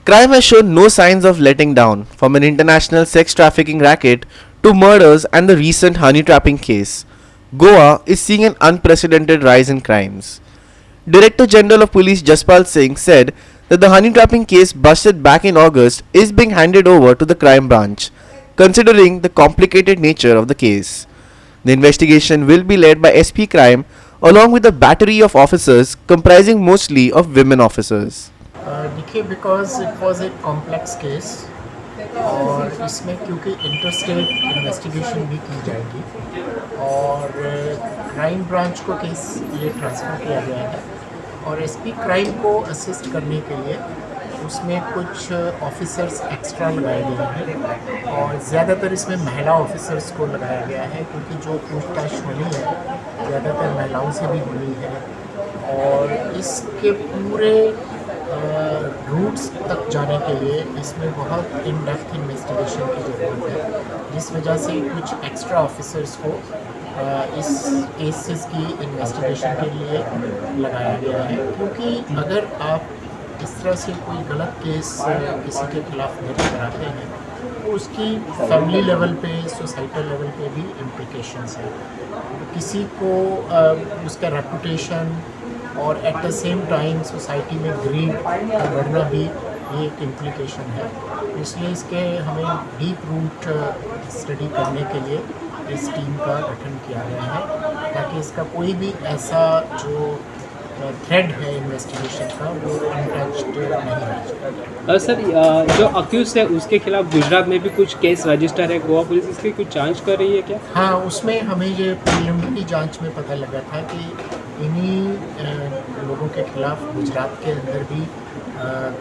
Crime has shown no signs of letting down, from an international sex trafficking racket to murders and the recent honey trapping case. Goa is seeing an unprecedented rise in crimes. Director General of Police Jaspal Singh said that the honey trapping case busted back in August is being handed over to the crime branch, considering the complicated nature of the case. The investigation will be led by SP Crime along with a battery of officers comprising mostly of women officers. देखिए because it was a complex case और इसमें क्योंकि interstate investigation भी की जाएगी और crime branch को case ये ट्रांसफ़र किया गया है और एसपी क्राइम को असिस्ट करने के लिए उसमें कुछ ऑफिसर्स एक्स्ट्रा लगाए गए हैं और ज़्यादातर इसमें महिला ऑफिसर्स को लगाया गया है क्योंकि जो पूछताछ होनी है ज़्यादातर महिलाओं से भी होनी है और इसके पूरे रूट्स तक जाने के लिए इसमें बहुत इन डेप्थ इन्वेस्टिगेशन की ज़रूरत है जिस वजह से कुछ एक्स्ट्रा ऑफिसर्स को इस केसेस की इन्वेस्टिगेशन के लिए लगाया गया है क्योंकि अगर आप इस तरह से कोई गलत केस किसी के खिलाफ दर्ज कराते हैं तो उसकी फैमिली लेवल पे सोसाइटल लेवल पे भी इम्प्लिकेशंस हैं किसी को उसका रेपुटेशन और at the same time society में ग्रीड बढ़ना भी ये एक इम्प्लिकेशन है इसलिए इसके हमें डीप रूट स्टडी करने के लिए इस टीम का गठन किया गया है ताकि इसका कोई भी ऐसा जो थ्रेड है इन्वेस्टिगेशन का वो अनटच्ड नहीं रहे। सर जो अक्यूज है उसके खिलाफ गुजरात में भी कुछ केस रजिस्टर है गोवा पुलिस इसकी कुछ जांच कर रही है क्या? हाँ, उसमें हमें ये प्रिलिमिनरी जांच में पता लगा था कि इन्हीं लोगों के खिलाफ गुजरात के अंदर भी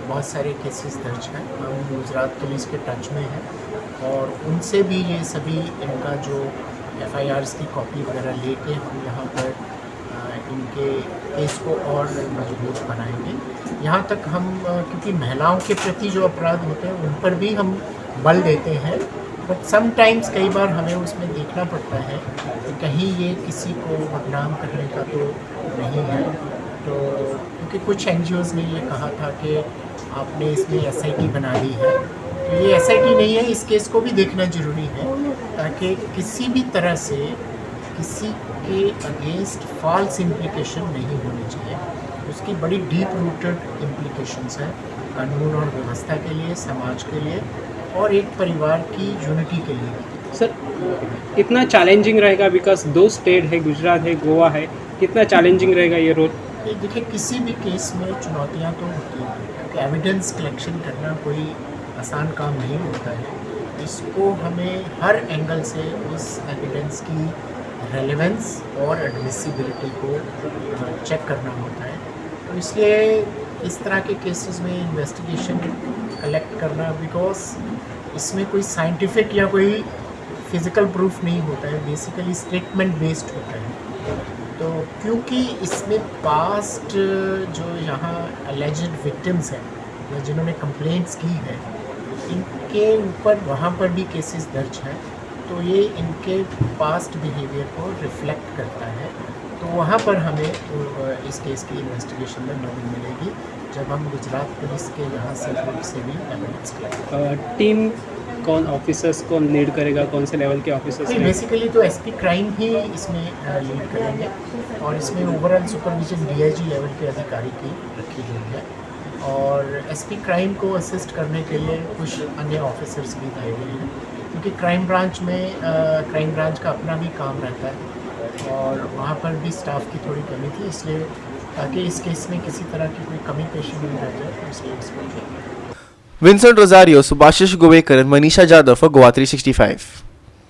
बहुत सारे केसेस दर्ज हैं। हम गुजरात पुलिस के टच में हैं और उनसे भी ये सभी इनका जो FIRs की कॉपी वगैरह लेके हम यहाँ पर इनके केस को और मजबूत बनाएंगे। यहाँ तक हम क्योंकि महिलाओं के प्रति जो अपराध होते हैं उन पर भी हम बल देते हैं बट समटाइम्स कई बार हमें उसमें देखना पड़ता है कि कहीं ये किसी को बदनाम करने का तो नहीं है तो क्योंकि कुछ NGOs ने ये कहा था कि आपने इसमें SIT बना दी है तो ये SIT नहीं है इस केस को भी देखना ज़रूरी है ताकि किसी भी तरह से किसी के अगेंस्ट फॉल्स इम्प्लिकेशन नहीं होनी चाहिए उसकी बड़ी डीप रूटेड इम्प्लिकेशंस हैं कानून और व्यवस्था के लिए समाज के लिए और एक परिवार की यूनिटी के लिए। सर कितना चैलेंजिंग रहेगा बिकॉज 2 स्टेट है गुजरात है गोवा है कितना चैलेंजिंग रहेगा ये रोल? देखिए किसी भी केस में चुनौतियाँ तो होती हैं क्योंकि एविडेंस कलेक्शन करना कोई आसान काम नहीं होता है इसको हमें हर एंगल से उस एविडेंस की रेलेवेंस और एडमिसिबिलिटी को चेक करना होता है तो इसलिए इस तरह के केसेस में इन्वेस्टिगेशन कलेक्ट करना बिकॉज इसमें कोई साइंटिफिक या कोई फिज़िकल प्रूफ नहीं होता है बेसिकली स्टेटमेंट बेस्ड होता है तो क्योंकि इसमें पास्ट जो यहाँ एलिजिड विक्टिम्स हैं या जिन्होंने कंप्लेंट्स की है इनके ऊपर वहाँ पर भी केसेस दर्ज हैं तो ये इनके पास्ट बिहेवियर को रिफ्लेक्ट करता है तो वहाँ पर हमें इस केस की इन्वेस्टिगेशन में मदद मिलेगी जब हम गुजरात पुलिस के यहाँ से भी एविडेंस करेंगे। टीम कौन ऑफिसर्स कौन लीड करेगा कौन से लेवल के ऑफिसर्स? बेसिकली तो SP क्राइम ही इसमें लीड करेंगे और इसमें ओवरऑल सुपरविजन DIG लेवल के अधिकारी की रखी गई है और SP क्राइम को असिस्ट करने के लिए कुछ अन्य ऑफिसर्स भी दिए गए हैं क्योंकि क्राइम ब्रांच का अपना भी काम रहता है और वहाँ पर भी स्टाफ की थोड़ी कमी थी इसलिए ताकि इस केस में किसी तरह की कोई कमी पेशी नहीं रह जाए तो इसलिए इसको Vincent Rosario, Subhashish Govekar and Manisha Jadhav for Goa 365.